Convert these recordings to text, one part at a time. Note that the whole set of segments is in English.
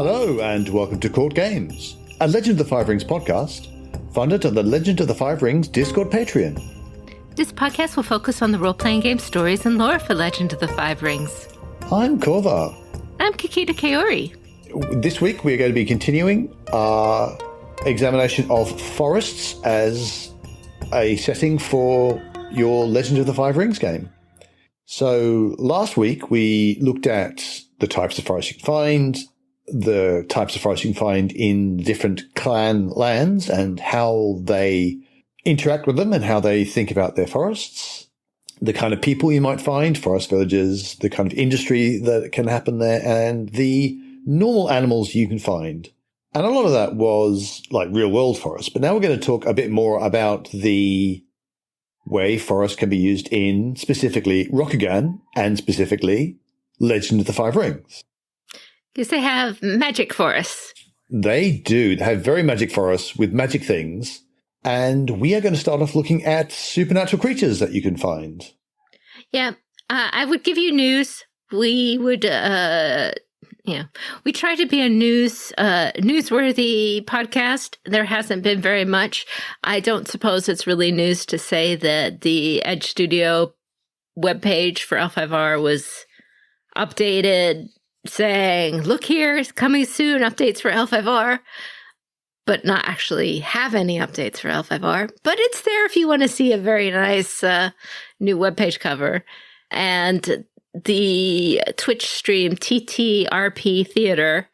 Hello and welcome to CourtGames, a Legend of the Five Rings podcast, funded on the Legend of the Five Rings Discord Patreon. This podcast will focus on the role-playing game stories and lore for Legend of the Five Rings. I'm Korva. I'm Kikita Kaori. This week we are going to be continuing our examination of forests as a setting for your Legend of the Five Rings game. So last week we looked at the types of forests you can find, the types of forests you can find in different clan lands and how they interact with them and how they think about their forests, the kind of people you might find, forest villagers, the kind of industry that can happen there, and the normal animals you can find. And a lot of that was like real world forests. But now we're going to talk a bit more about the way forests can be used in specifically Rokugan and specifically Legend of the Five Rings. Because they have magic forests. They do. They have very magic forests with magic things. And we are going to start off looking at supernatural creatures that you can find. Yeah. I would give you news. We would, we try to be a newsworthy podcast. There hasn't been very much. I don't suppose it's really news to say that the Edge Studio webpage for L5R was updated, saying, look here, it's coming soon, updates for L5R, but not actually have any updates for L5R. But it's there if you want to see a very nice new webpage cover. And the Twitch stream TTRP Theater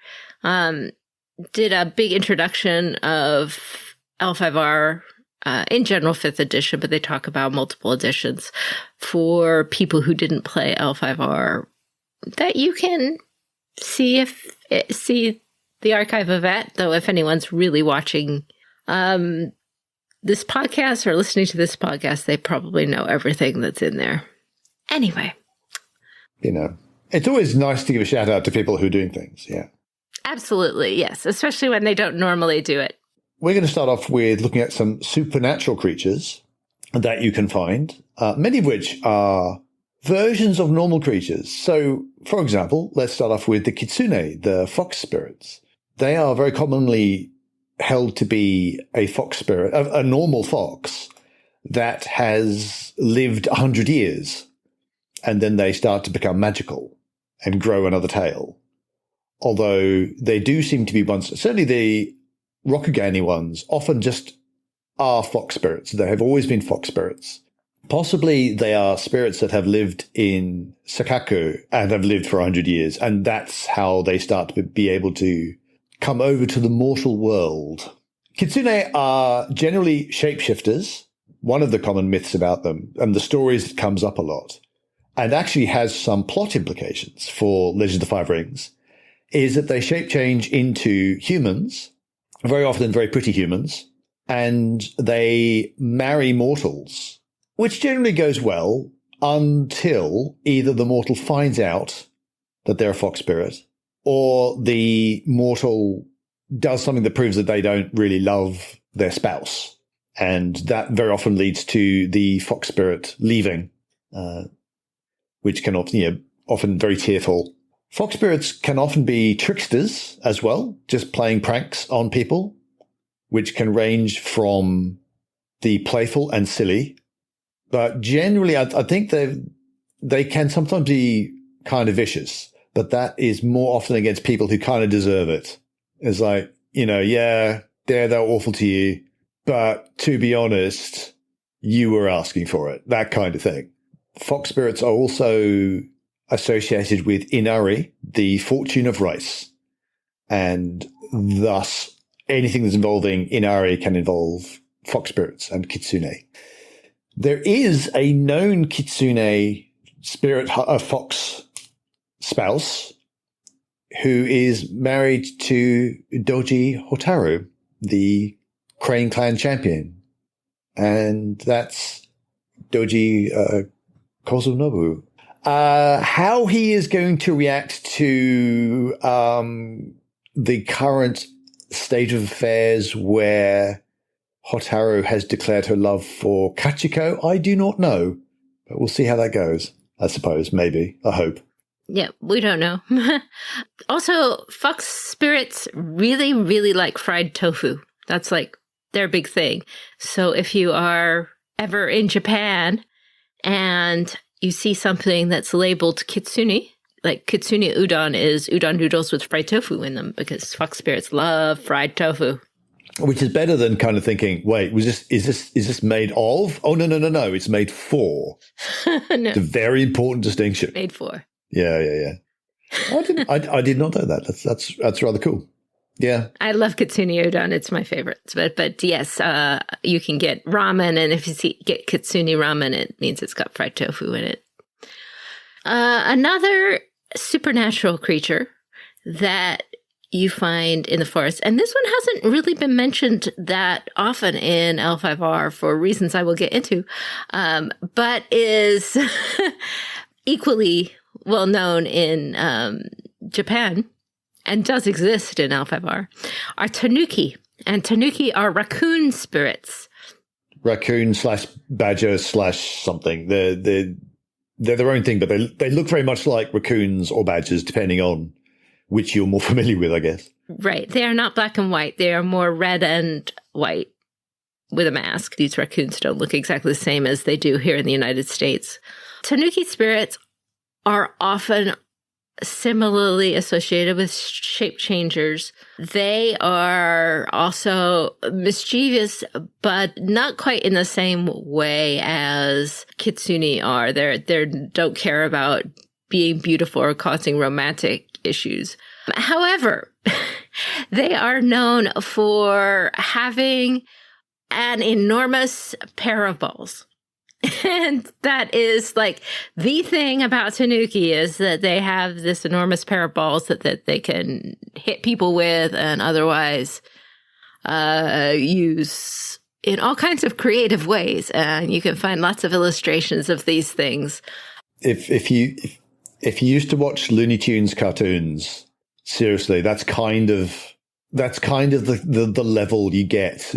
did a big introduction of L5R in general 5th edition, but they talk about multiple editions for people who didn't play L5R that you can see the archive of that, though if anyone's really watching this podcast or listening to this podcast, they probably know everything that's in there. Anyway. You know, it's always nice to give a shout out to people who are doing things, yeah. Absolutely, yes, especially when they don't normally do it. We're going to start off with looking at some supernatural creatures that you can find, many of which are versions of normal creatures. So, for example, let's start off with the kitsune, the fox spirits. They are very commonly held to be a fox spirit, a normal fox that has lived 100 years, and then they start to become magical and grow another tail. Although they do seem to be ones, certainly the Rokugani ones, often just are fox spirits. They have always been fox spirits. Possibly they are spirits that have lived in Sakaku and have lived for 100 years, and that's how they start to be able to come over to the mortal world. Kitsune are generally shapeshifters, one of the common myths about them, and the stories that comes up a lot, and actually has some plot implications for Legend of the Five Rings, is that they shape change into humans, very often very pretty humans, and they marry mortals, which generally goes well until either the mortal finds out that they're a fox spirit or the mortal does something that proves that they don't really love their spouse. And that very often leads to the fox spirit leaving, which can often very tearful. Fox spirits can often be tricksters as well, just playing pranks on people, which can range from the playful and silly. But generally, I think they can sometimes be kind of vicious, but that is more often against people who kind of deserve it. It's like, they're awful to you, but to be honest, you were asking for it, that kind of thing. Fox spirits are also associated with Inari, the fortune of rice, and thus anything that's involving Inari can involve fox spirits and kitsune. There is a known kitsune spirit, a fox spouse, who is married to Doji Hotaru, the Crane Clan champion. And that's Doji Kozunobu. How he is going to react to the current state of affairs where Hotaru has declared her love for Kachiko, I do not know. But we'll see how that goes, I suppose, maybe, I hope. Yeah, we don't know. Also, fox spirits really, really like fried tofu. That's like their big thing. So if you are ever in Japan and you see something that's labeled kitsune, like kitsune udon is udon noodles with fried tofu in them because fox spirits love fried tofu. Which is better than kind of thinking, wait, is this made of? Oh, no. It's made for. No. It's a very important distinction. Made for. Yeah. I did not know that. That's rather cool. Yeah. I love kitsune udon. It's my favorite. But yes, you can get ramen, and if you get kitsune ramen, it means it's got fried tofu in it. Another supernatural creature that you find in the forest, and this one hasn't really been mentioned that often in L5R for reasons I will get into, but is equally well known in Japan and does exist in L5R, are tanuki. And tanuki are raccoon spirits. Raccoon / badger / something. They're their own thing, but they look very much like raccoons or badgers, depending on which you're more familiar with, I guess. Right. They are not black and white. They are more red and white with a mask. These raccoons don't look exactly the same as they do here in the United States. Tanuki spirits are often similarly associated with shape changers. They are also mischievous, but not quite in the same way as kitsune are. They don't care about being beautiful or causing romantic issues. However, they are known for having an enormous pair of balls. And that is like the thing about tanuki is that they have this enormous pair of balls that they can hit people with and otherwise use in all kinds of creative ways. And you can find lots of illustrations of these things. If you used to watch Looney Tunes cartoons, seriously, that's kind of the level you get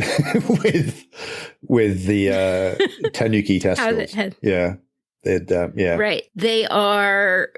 with the tanuki testicles. Yeah. Yeah. Right. They are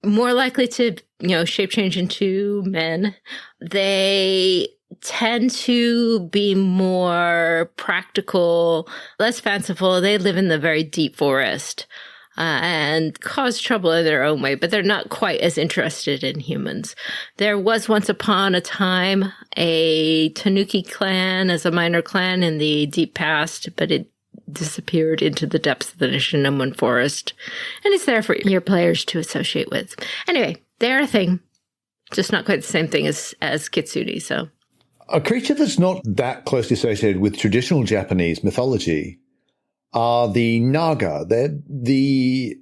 more likely to, shape change into men. They tend to be more practical, less fanciful. They live in the very deep forest. And cause trouble in their own way, but they're not quite as interested in humans. There was once upon a time a Tanuki clan as a minor clan in the deep past, but it disappeared into the depths of the Nishinomon forest, and it's there for your players to associate with. Anyway, they're a thing, just not quite the same thing as Kitsune, so. A creature that's not that closely associated with traditional Japanese mythology are the Naga. The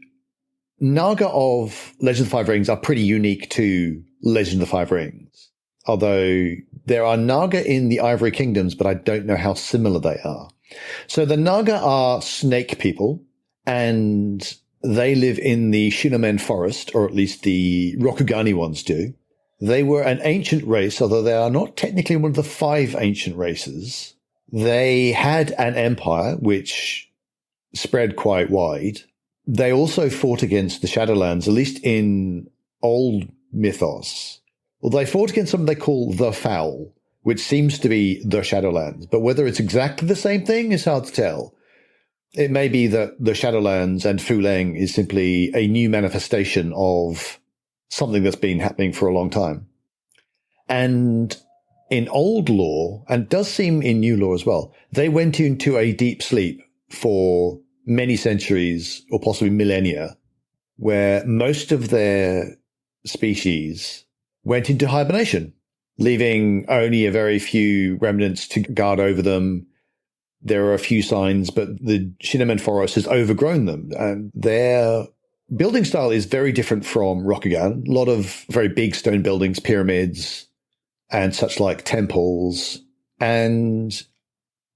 Naga of Legend of the Five Rings are pretty unique to Legend of the Five Rings, although there are Naga in the Ivory Kingdoms, but I don't know how similar they are. So the Naga are snake people, and they live in the Shinomen forest, or at least the Rokugani ones do. They were an ancient race, although they are not technically one of the 5 ancient races. They had an empire, which spread quite wide. They also fought against the Shadowlands, at least in old mythos. Well, they fought against something they call the Foul, which seems to be the Shadowlands. But whether it's exactly the same thing is hard to tell. It may be that the Shadowlands and Fuleng is simply a new manifestation of something that's been happening for a long time. And in old lore, and does seem in new lore as well, they went into a deep sleep for many centuries or possibly millennia, where most of their species went into hibernation, leaving only a very few remnants to guard over them. There are a few signs, but the Shinomen forest has overgrown them, and their building style is very different from Rokugan. A lot of very big stone buildings, pyramids, and such like temples, and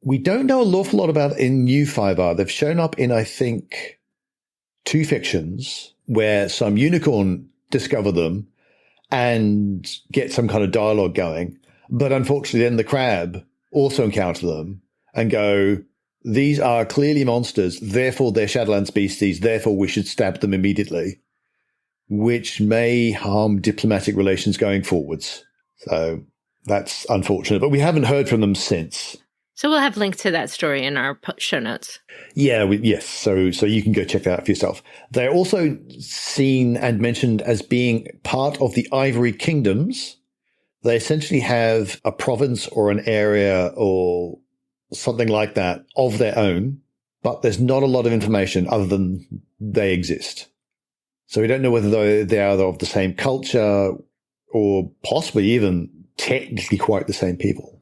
we don't know an awful lot about it in New 5R. They've shown up in, I think, 2 fictions where some unicorn discover them and get some kind of dialogue going. But unfortunately, then the crab also encounter them and go, these are clearly monsters, therefore they're Shadowland species, therefore we should stab them immediately. which may harm diplomatic relations going forwards. So that's unfortunate, but we haven't heard from them since. So we'll have links to that story in our show notes. Yeah, yes. So you can go check that out for yourself. They're also seen and mentioned as being part of the Ivory Kingdoms. They essentially have a province or an area or something like that of their own, but there's not a lot of information other than they exist. So we don't know whether they are of the same culture or possibly even technically quite the same people.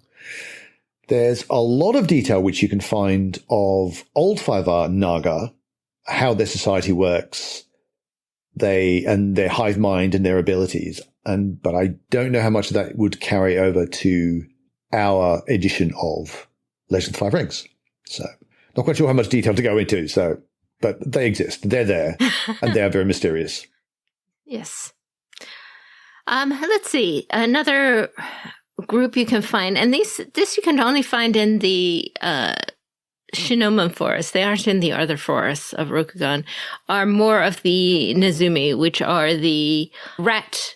There's a lot of detail which you can find of old 5R Naga, how their society works, and their hive mind and their abilities. But I don't know how much of that would carry over to our edition of Legend of the Five Rings. So not quite sure how much detail to go into. But they exist. They're there, and they are very mysterious. Yes. Let's see. Another group you can find, and this you can only find in the Shinomen forest. They aren't in the other forests of Rokugan, are more of the Nezumi, which are the rat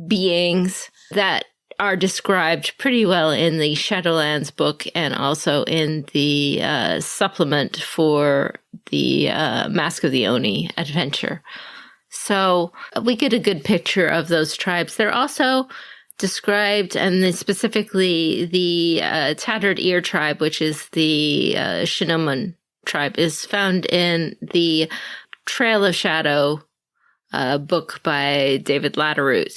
beings that are described pretty well in the Shadowlands book and also in the supplement for the Mask of the Oni adventure. So we get a good picture of those tribes. They're also described, and then specifically the Tattered Ear tribe, which is the Shinomen tribe, is found in the Trail of Shadow book by David Latteroot.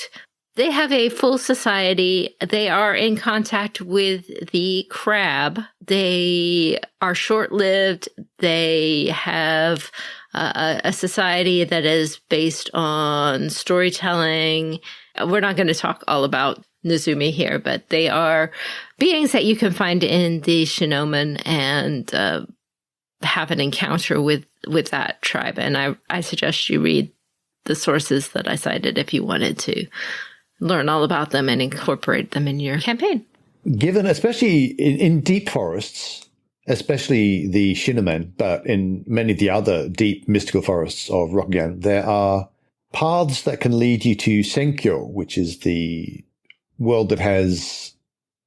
They have a full society. They are in contact with the crab. They are short-lived. They have a society that is based on storytelling. We're not going to talk all about Nezumi here, but they are beings that you can find in the Shinomen and have an encounter with that tribe. And I suggest you read the sources that I cited if you wanted to learn all about them and incorporate them in your campaign. Given, especially in deep forests, especially the Shinomen, but in many of the other deep mystical forests of Rokugan, there are paths that can lead you to Senkyo, which is the world that has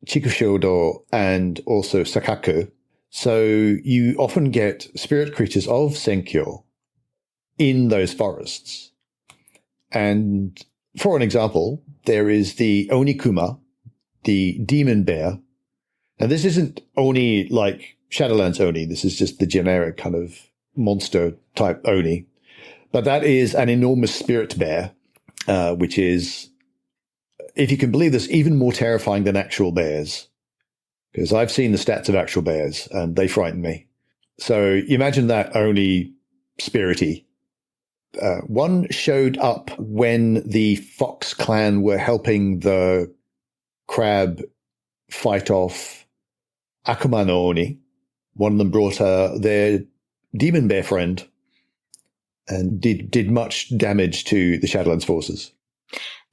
Chikushodo and also Sakaku. So you often get spirit creatures of Senkyo in those forests. And for an example, there is the Onikuma, the demon bear. Now, this isn't Oni like Shadowlands Oni. This is just the generic kind of monster type Oni. But that is an enormous spirit bear, which is, if you can believe this, even more terrifying than actual bears. Because I've seen the stats of actual bears, and they frighten me. So you imagine that Oni spirity. One showed up when the Fox clan were helping the crab fight off Akuma no Oni. One of them brought their demon bear friend and did much damage to the Shadowlands forces.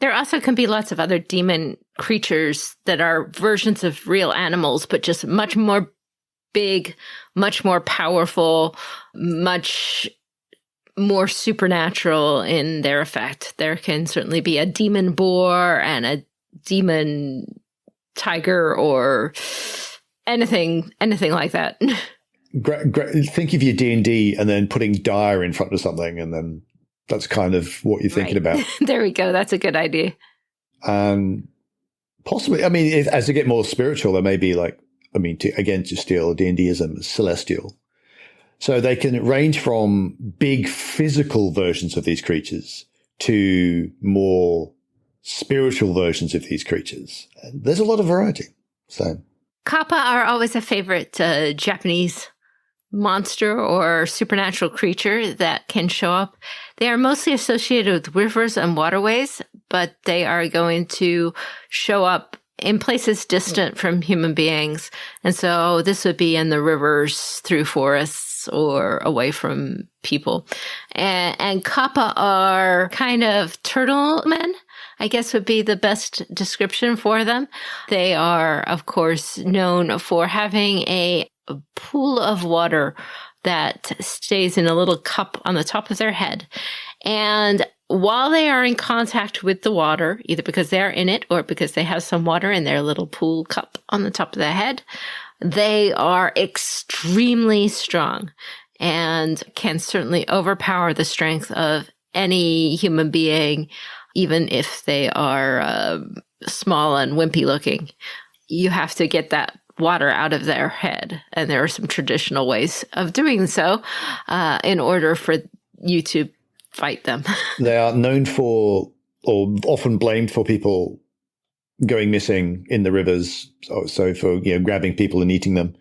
There also can be lots of other demon creatures that are versions of real animals, but just much more big, much more powerful, much more supernatural in their effect. There can certainly be a demon boar and a demon tiger or anything like that. Think of your D&D and then putting dire in front of something, and then that's kind of what you're thinking about. There we go. That's a good idea. Possibly, I mean, as you get more spiritual, there may be to steal D&Dism, celestial. So they can range from big physical versions of these creatures to more spiritual versions of these creatures. And there's a lot of variety. So Kappa are always a favorite Japanese monster or supernatural creature that can show up. They are mostly associated with rivers and waterways, but they are going to show up in places distant from human beings. And so this would be in the rivers, through forests, or away from people. And Kappa are kind of turtle men, I guess would be the best description for them. They are, of course, known for having a pool of water that stays in a little cup on the top of their head. And while they are in contact with the water, either because they are in it or because they have some water in their little pool cup on the top of their head, they are extremely strong and can certainly overpower the strength of any human being, even if they are small and wimpy looking. You have to get that water out of their head. And there are some traditional ways of doing so in order for you to fight them. They are known for, or often blamed for, people going missing in the rivers. So for grabbing people and eating them.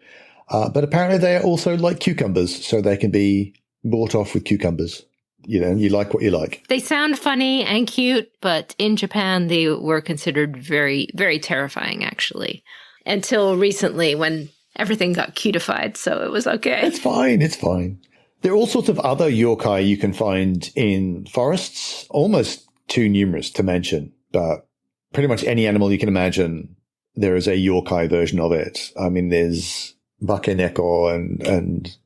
But apparently they are also like cucumbers, so they can be bought off with cucumbers. You like what you like. They sound funny and cute, but in Japan, they were considered very, very terrifying, actually. Until recently when everything got cutified, so it was okay. It's fine. It's fine. There are all sorts of other yokai you can find in forests, almost too numerous to mention, but pretty much any animal you can imagine, there is a yokai version of it. I mean, there's bakeneko and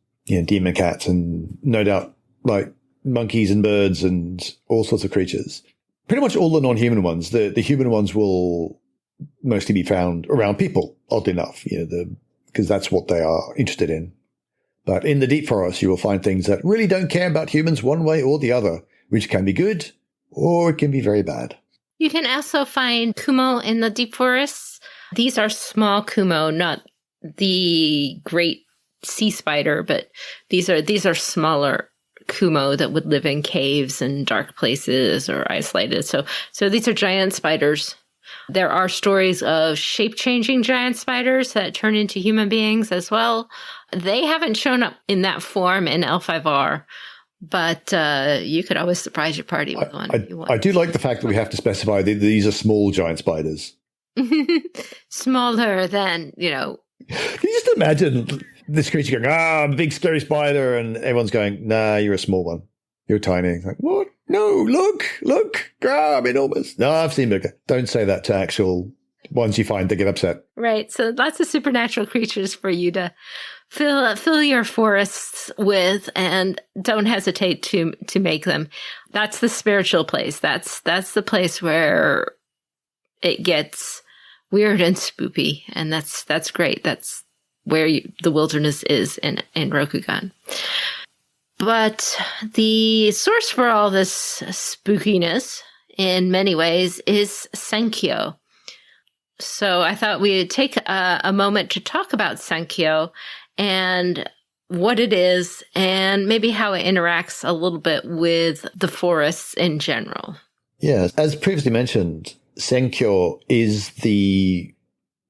demon cats and no doubt like monkeys and birds and all sorts of creatures. Pretty much all the non-human ones. The human ones will mostly be found around people, oddly enough, because that's what they are interested in. But in the deep forest, you will find things that really don't care about humans one way or the other, which can be good or it can be very bad. You can also find kumo in the deep forests. These are small kumo, not the great sea spider, but these are smaller kumo that would live in caves and dark places or isolated. So these are giant spiders. There are stories of shape-changing giant spiders that turn into human beings as well. They haven't shown up in that form in L5R, but you could always surprise your party with one if you want. I do like the fact that we have to specify that these are small giant spiders. Smaller than, Can you just imagine this creature going, I'm a big scary spider, and everyone's going, nah, you're a small one. You're tiny. Like, what? No, look, I'm enormous. No, I've seen bigger. Don't say that to actual ones you find that get upset. Right. So lots of supernatural creatures for you to fill your forests with, and don't hesitate to make them. That's the spiritual place. That's the place where it gets weird and spoopy, and that's great. That's where the wilderness is in Rokugan. But the source for all this spookiness, in many ways, is Senkyo. So I thought we would take a moment to talk about Senkyo and what it is, and maybe how it interacts a little bit with the forests in general. Yeah, as previously mentioned, Senkyo is the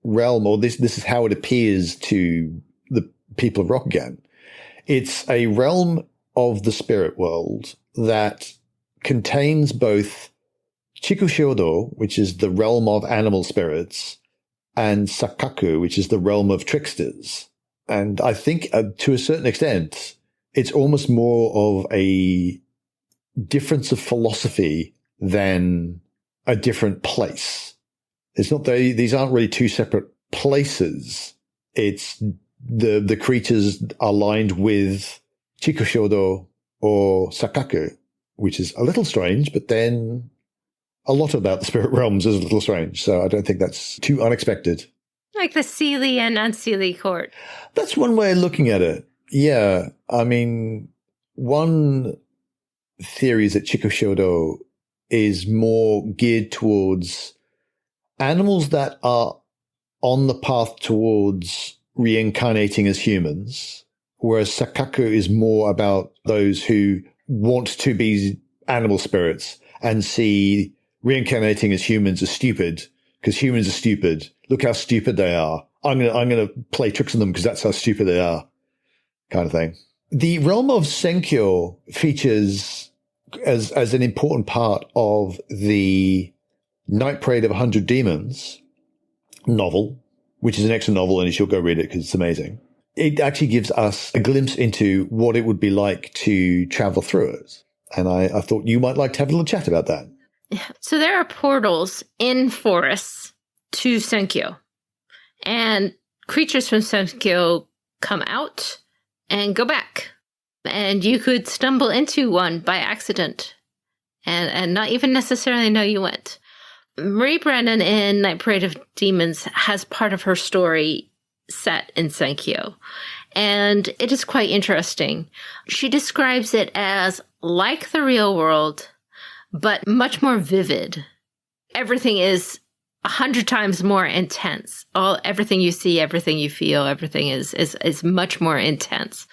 realm, or this is how it appears to the people of Rokugan. It's a realm of the spirit world that contains both Chikushodo, which is the realm of animal spirits, and Sakaku, which is the realm of tricksters. And I think to a certain extent, it's almost more of a difference of philosophy than a different place. It's not these aren't really two separate places. It's the creatures are aligned with Chikushodo or Sakaku, which is a little strange, but then a lot about the spirit realms is a little strange. So I don't think that's too unexpected. Like the Seelie and Unseelie court. That's one way of looking at it. Yeah. I mean, one theory is that Chikushodo is more geared towards animals that are on the path towards reincarnating as humans, whereas Sakaku is more about those who want to be animal spirits and see reincarnating as humans as stupid, because humans are stupid. Look how stupid they are. I'm gonna play tricks on them because that's how stupid they are, kind of thing. The realm of Senkyo features as an important part of the Night Parade of 100 Demons novel, which is an excellent novel, and you should go read it because it's amazing. It actually gives us a glimpse into what it would be like to travel through it. And I thought you might like to have a little chat about that. So there are portals in forests to Senkyo. And creatures from Senkyo come out and go back. And you could stumble into one by accident and not even necessarily know you went. Marie Brennan in Night Parade of Demons has part of her story set in Senkyo, and it is quite interesting. She describes it as like the real world, but much more vivid. Everything is 100 times more intense. Everything you see, everything you feel, everything is much more intense.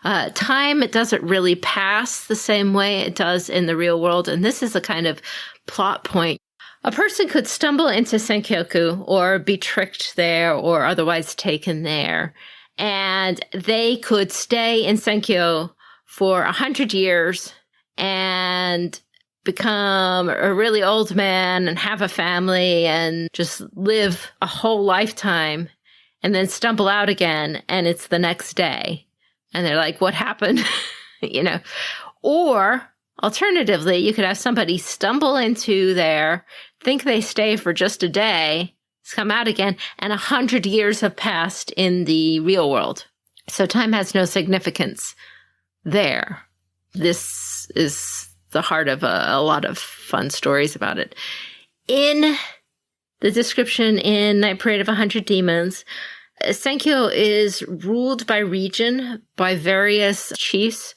Time, it doesn't really pass the same way it does in the real world, and this is a kind of plot point. A person could stumble into Senkyoku or be tricked there or otherwise taken there, and they could stay in Senkyo for 100 years and become a really old man and have a family and just live a whole lifetime and then stumble out again, and it's the next day. And they're like, what happened? Or alternatively, you could have somebody stumble into there, think they stay for just a day, come out again, and 100 years have passed in the real world. So time has no significance there. This is the heart of a lot of fun stories about it. In the description in Night Parade of 100 Demons, Senkyo is ruled by region by various chiefs.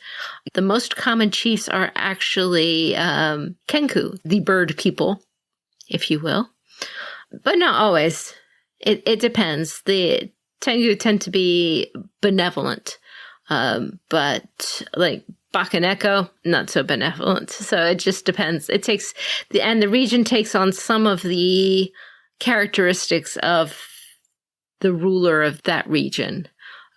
The most common chiefs are actually Kenku, the bird people, if you will. But not always. It depends. The Tengu tend to be benevolent, but like Bakaneko, not so benevolent. So it just depends. The region takes on some of the characteristics of the ruler of that region.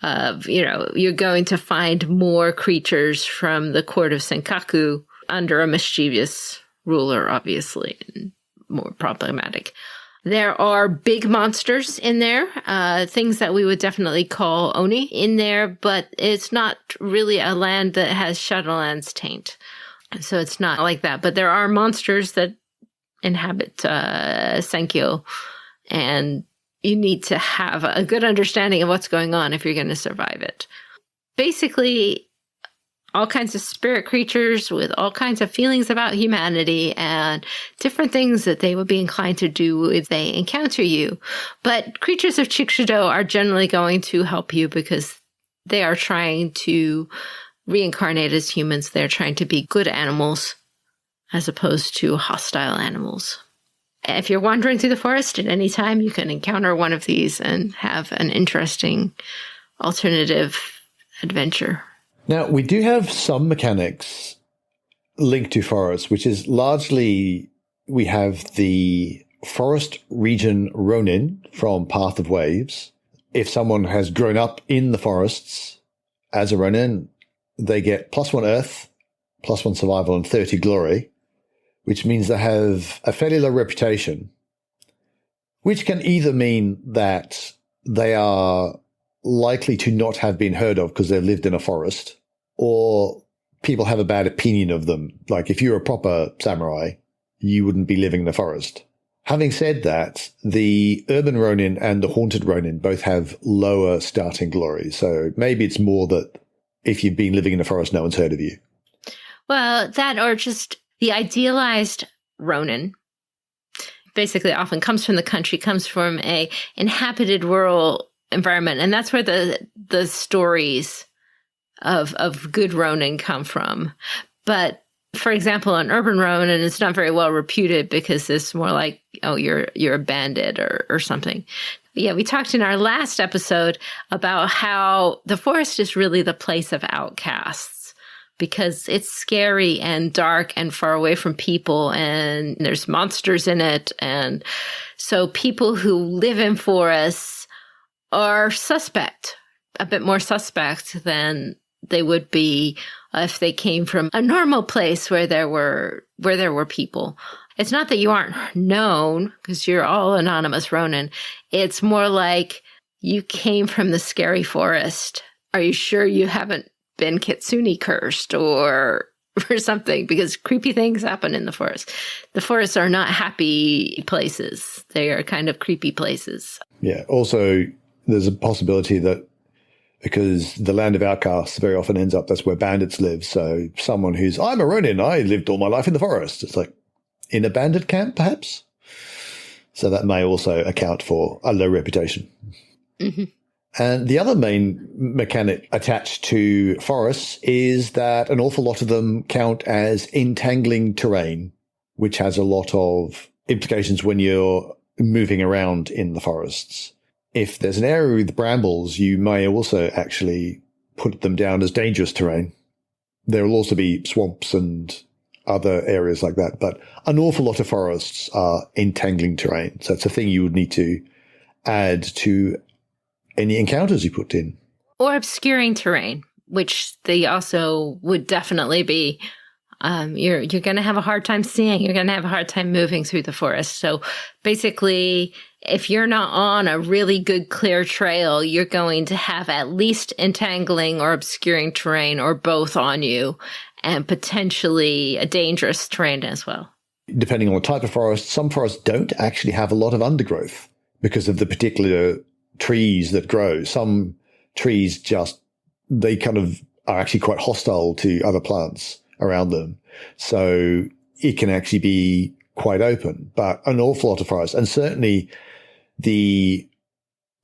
You're going to find more creatures from the court of Senkaku under a mischievous ruler, obviously, and more problematic. There are big monsters in there, things that we would definitely call Oni in there, but it's not really a land that has Shadowlands taint. So it's not like that. But there are monsters that inhabit Senkyo, and you need to have a good understanding of what's going on if you're going to survive it. Basically, all kinds of spirit creatures with all kinds of feelings about humanity and different things that they would be inclined to do if they encounter you. But creatures of Chikushido are generally going to help you because they are trying to reincarnate as humans. They're trying to be good animals as opposed to hostile animals. If you're wandering through the forest at any time, you can encounter one of these and have an interesting alternative adventure. Now, we do have some mechanics linked to forests, which is largely we have the forest region Ronin from Path of Waves. If someone has grown up in the forests as a Ronin, they get +1 Earth, +1 Survival, and 30 Glory, which means they have a fairly low reputation, which can either mean that they are likely to not have been heard of because they've lived in a forest, or people have a bad opinion of them. Like if you're a proper samurai, you wouldn't be living in the forest. Having said that, the urban Ronin and the haunted Ronin both have lower starting glory. So maybe it's more that if you've been living in the forest, no one's heard of you. Well, that or just the idealized Ronin basically often comes from the country, comes from a inhabited rural environment. And that's where the stories of good Ronin come from. But for example, an urban Ronin is not very well reputed because it's more like, oh, you're a bandit or something. But yeah, we talked in our last episode about how the forest is really the place of outcasts because it's scary and dark and far away from people and there's monsters in it. And so people who live in forests are suspect, a bit more suspect than they would be if they came from a normal place where there were people. It's not that you aren't known because you're all anonymous Ronin. It's more like you came from the scary forest. Are you sure you haven't been kitsune cursed or something? Because creepy things happen in the forest. The forests are not happy places. They are kind of creepy places. Yeah. Also, there's a possibility that because the land of outcasts very often ends up, that's where bandits live. So someone who's, I'm a Ronin, I lived all my life in the forest. It's like in a bandit camp, perhaps. So that may also account for a low reputation. Mm-hmm. And the other main mechanic attached to forests is that an awful lot of them count as entangling terrain, which has a lot of implications when you're moving around in the forests. If there's an area with brambles, you may also actually put them down as dangerous terrain. There will also be swamps and other areas like that, but an awful lot of forests are entangling terrain. So it's a thing you would need to add to any encounters you put in. Or obscuring terrain, which they also would definitely be. You're going to have a hard time seeing. You're going to have a hard time moving through the forest. So basically, if you're not on a really good clear trail, you're going to have at least entangling or obscuring terrain or both on you, and potentially a dangerous terrain as well. Depending on the type of forest, some forests don't actually have a lot of undergrowth because of the particular trees that grow. Some trees they kind of are actually quite hostile to other plants around them. So it can actually be quite open, but an awful lot of forest, and certainly the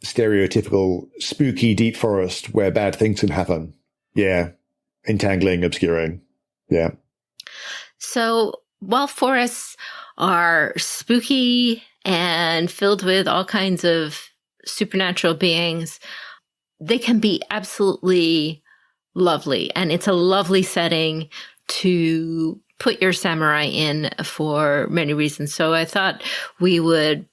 stereotypical spooky deep forest where bad things can happen. Yeah. Entangling, obscuring. Yeah. So while forests are spooky and filled with all kinds of supernatural beings, they can be absolutely lovely. And it's a lovely setting to put your samurai in for many reasons. So I thought we would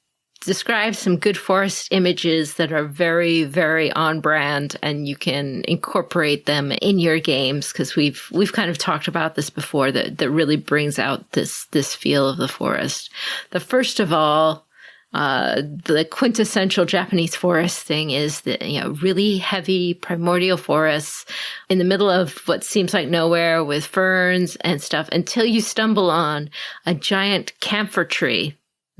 describe some good forest images that are very, very on brand, and you can incorporate them in your games, because we've kind of talked about this before, that really brings out this feel of the forest. The first of all, the quintessential Japanese forest thing is the really heavy primordial forests in the middle of what seems like nowhere, with ferns and stuff, until you stumble on a giant camphor tree.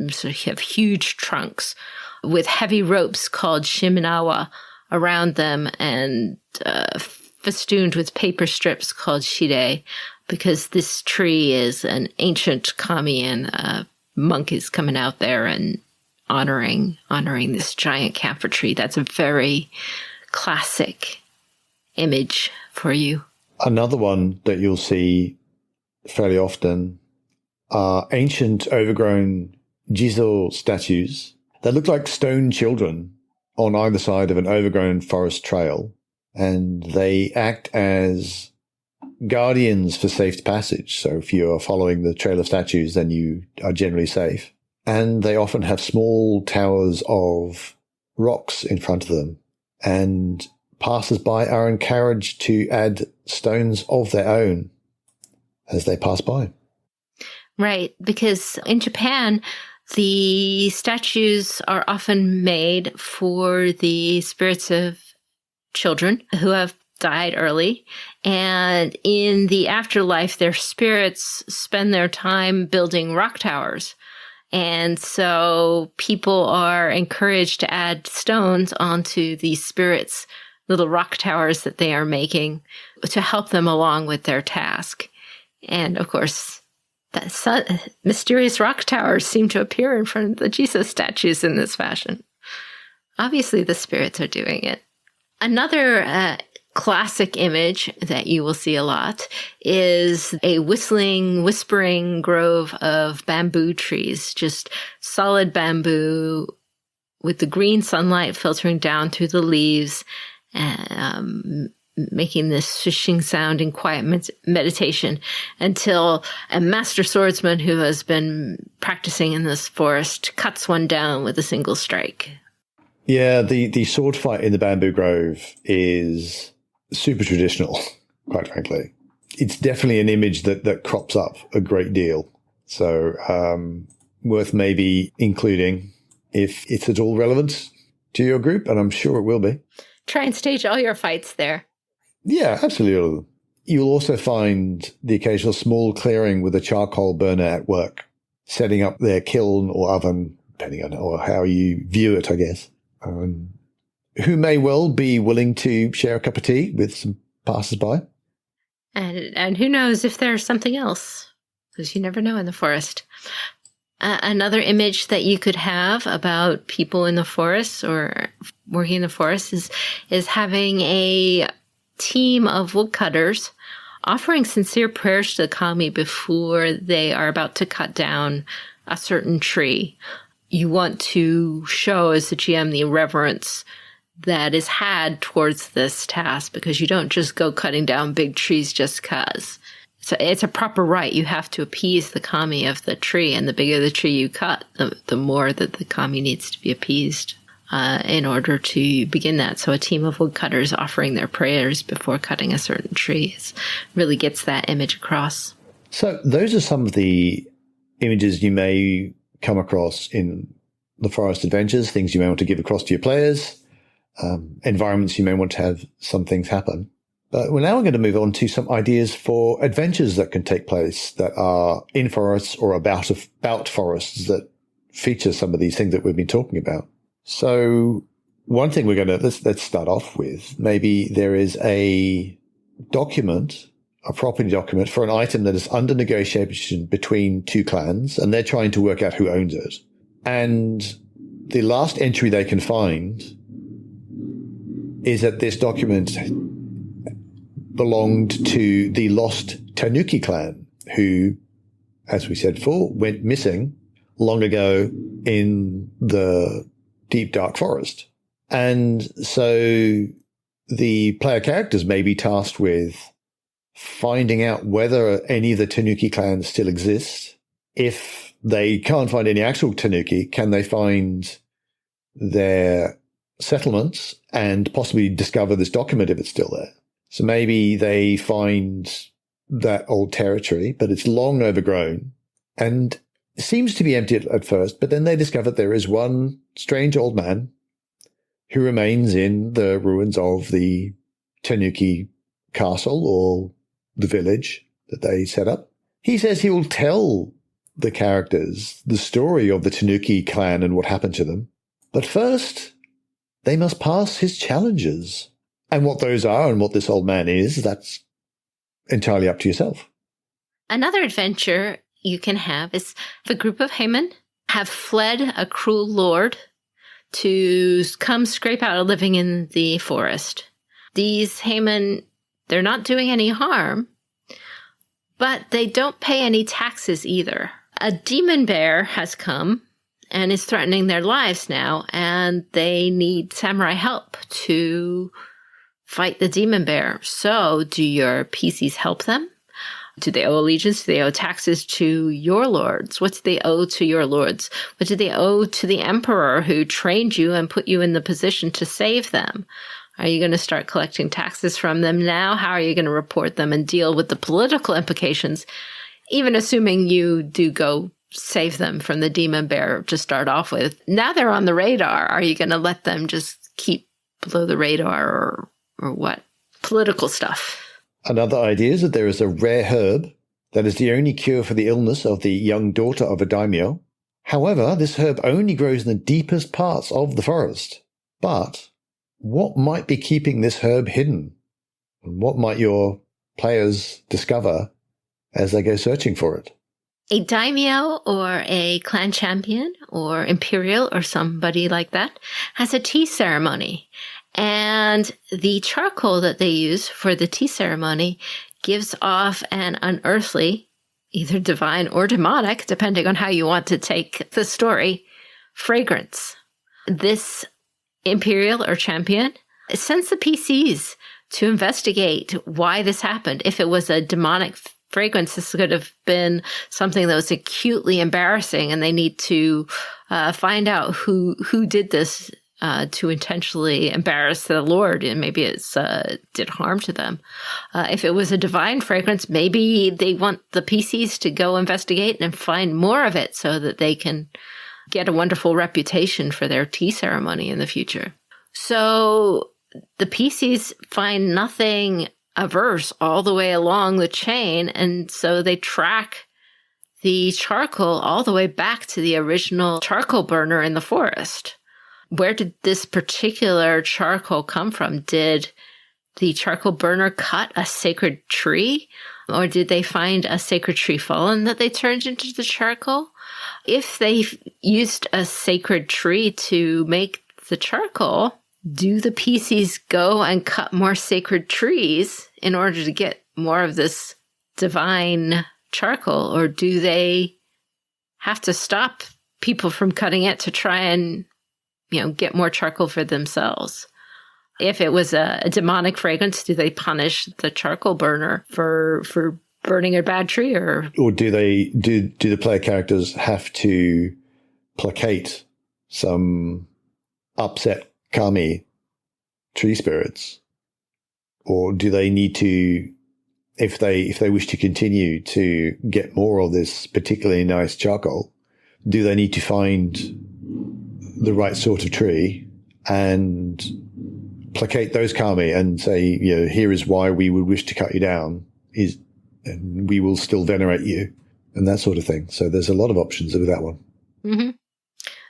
So you have huge trunks with heavy ropes called shiminawa around them, and festooned with paper strips called shide, because this tree is an ancient kami, and a monk is coming out there and honoring this giant camphor tree. That's a very classic image for you. Another one that you'll see fairly often are ancient overgrown Jizo statues that look like stone children on either side of an overgrown forest trail, and they act as guardians for safe passage. So if you are following the trail of statues, then you are generally safe. And they often have small towers of rocks in front of them, and passers-by are encouraged to add stones of their own as they pass by. Right, because in Japan, the statues are often made for the spirits of children who have died early. And in the afterlife, their spirits spend their time building rock towers. And so people are encouraged to add stones onto these spirits' little rock towers that they are making to help them along with their task. And of course, mysterious rock towers seem to appear in front of the Jesus statues in this fashion. Obviously, the spirits are doing it. Another classic image that you will see a lot is a whispering grove of bamboo trees, just solid bamboo with the green sunlight filtering down through the leaves, making this swishing sound in quiet meditation, until a master swordsman who has been practicing in this forest cuts one down with a single strike. Yeah, the sword fight in the bamboo grove is super traditional, quite frankly. It's definitely an image that crops up a great deal. So worth maybe including if it's at all relevant to your group, and I'm sure it will be. Try and stage all your fights there. Yeah, absolutely. You'll also find the occasional small clearing with a charcoal burner at work, setting up their kiln or oven, depending on or how you view it, I guess. who may well be willing to share a cup of tea with some passers-by. And who knows if there's something else, because you never know in the forest. Another image that you could have about people in the forest or working in the forest is having a team of woodcutters offering sincere prayers to the kami before they are about to cut down a certain tree. You want to show as the GM the reverence that is had towards this task, because you don't just go cutting down big trees just because. So it's a proper rite. You have to appease the kami of the tree, and the bigger the tree you cut, the more that the kami needs to be appeased in order to begin that. So a team of woodcutters offering their prayers before cutting a certain tree really gets that image across. So those are some of the images you may come across in the forest adventures, things you may want to give across to your players, environments you may want to have some things happen. But we're now going to move on to some ideas for adventures that can take place that are in forests or about forests that feature some of these things that we've been talking about. So one thing let's start off with, maybe there is a document, a property document for an item that is under negotiation between two clans, and they're trying to work out who owns it. And the last entry they can find is that this document belonged to the lost Tanuki clan, who, as we said before, went missing long ago in the deep, dark forest. And so the player characters may be tasked with finding out whether any of the Tanuki clans still exist. If they can't find any actual Tanuki, can they find their settlements and possibly discover this document if it's still there? So maybe they find that old territory, but it's long overgrown and seems to be empty at first, but then they discover there is one strange old man who remains in the ruins of the Tanuki castle or the village that they set up. He says he will tell the characters the story of the Tanuki clan and what happened to them. But first, they must pass his challenges. And what those are and what this old man is, that's entirely up to yourself. Another adventure you can have is the group of Haymen have fled a cruel lord to come scrape out a living in the forest. These Haymen, they're not doing any harm, but they don't pay any taxes either. A demon bear has come and is threatening their lives now, and they need samurai help to fight the demon bear. So do your PCs help them? Do they owe allegiance? Do they owe taxes to your lords? What do they owe to your lords? What do they owe to the emperor who trained you and put you in the position to save them? Are you going to start collecting taxes from them now? How are you going to report them and deal with the political implications, even assuming you do go save them from the demon bear to start off with? Now they're on the radar. Are you going to let them just keep below the radar or what? Political stuff. Another idea is that there is a rare herb that is the only cure for the illness of the young daughter of a daimyo. However, this herb only grows in the deepest parts of the forest. But what might be keeping this herb hidden? And what might your players discover as they go searching for it? A daimyo or a clan champion or imperial or somebody like that has a tea ceremony. And the charcoal that they use for the tea ceremony gives off an unearthly, either divine or demonic, depending on how you want to take the story, fragrance. This imperial or champion sends the PCs to investigate why this happened. If it was a demonic fragrance, this could have been something that was acutely embarrassing, and they need to find out who did this to intentionally embarrass the Lord, and maybe it's did harm to them. If it was a divine fragrance, maybe they want the PCs to go investigate and find more of it so that they can get a wonderful reputation for their tea ceremony in the future. So the PCs find nothing averse all the way along the chain, and so they track the charcoal all the way back to the original charcoal burner in the forest. where did this particular charcoal come from? Did the charcoal burner cut a sacred tree? Or did they find a sacred tree fallen that they turned into the charcoal? If they used a sacred tree to make the charcoal, do the PCs go and cut more sacred trees in order to get more of this divine charcoal? Or do they have to stop people from cutting it to try and, get more charcoal for themselves? If it was a demonic fragrance, do they punish the charcoal burner for burning a bad tree, or do the player characters have to placate some upset kami tree spirits, or do they need to, if they wish to continue to get more of this particularly nice charcoal, do they need to find the right sort of tree and placate those kami and say, here is why we would wish to cut you down, and we will still venerate you, and that sort of thing. So there's a lot of options with that one. Mm-hmm.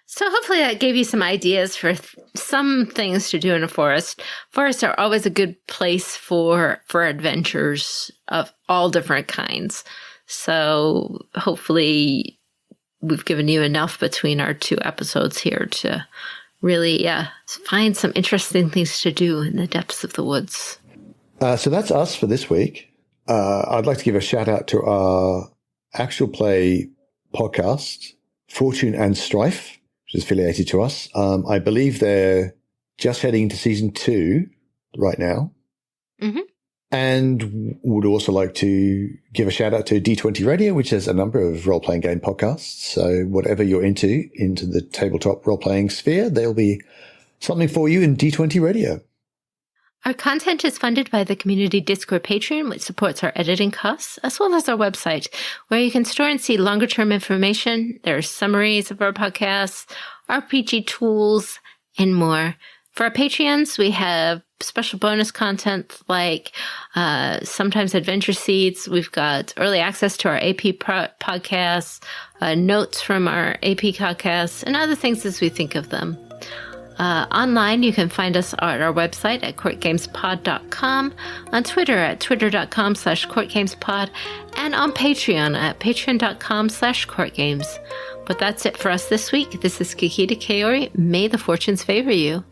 So hopefully that gave you some ideas for some things to do in a forest. Forests are always a good place for adventures of all different kinds. So hopefully we've given you enough between our 2 episodes here to really, find some interesting things to do in the depths of the woods. So that's us for this week. I'd like to give a shout out to our actual play podcast, Fortune and Strife, which is affiliated to us. I believe they're just heading into season 2 right now. Mm-hmm. And would also like to give a shout out to D20 Radio, which has a number of role-playing game podcasts. So whatever you're into the tabletop role-playing sphere, there'll be something for you in D20 Radio. Our content is funded by the Community Discord Patreon, which supports our editing costs, as well as our website, where you can store and see longer-term information. There are summaries of our podcasts, RPG tools, and more. For our Patreons, we have special bonus content like sometimes adventure seeds. We've got early access to our AP podcasts, notes from our AP podcasts, and other things as we think of them. Online, you can find us at our website at CourtGamesPod.com, on Twitter at Twitter.com/CourtGamesPod, and on Patreon at Patreon.com/CourtGames. But that's it for us this week. This is Kikita Kaori. May the fortunes favor you.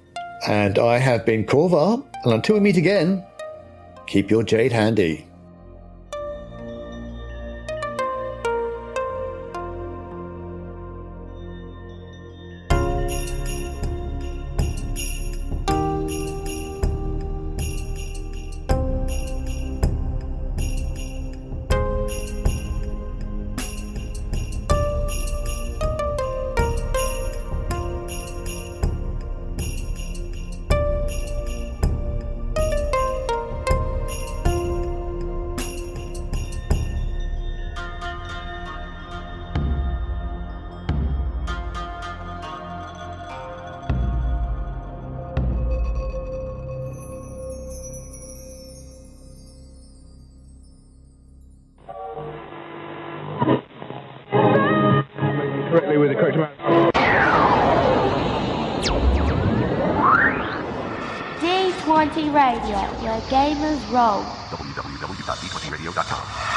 And I have been Korvar, and until we meet again, keep your jade handy. Correctly with the correct amount. D20 Radio, where gamers roll. www.d20radio.com.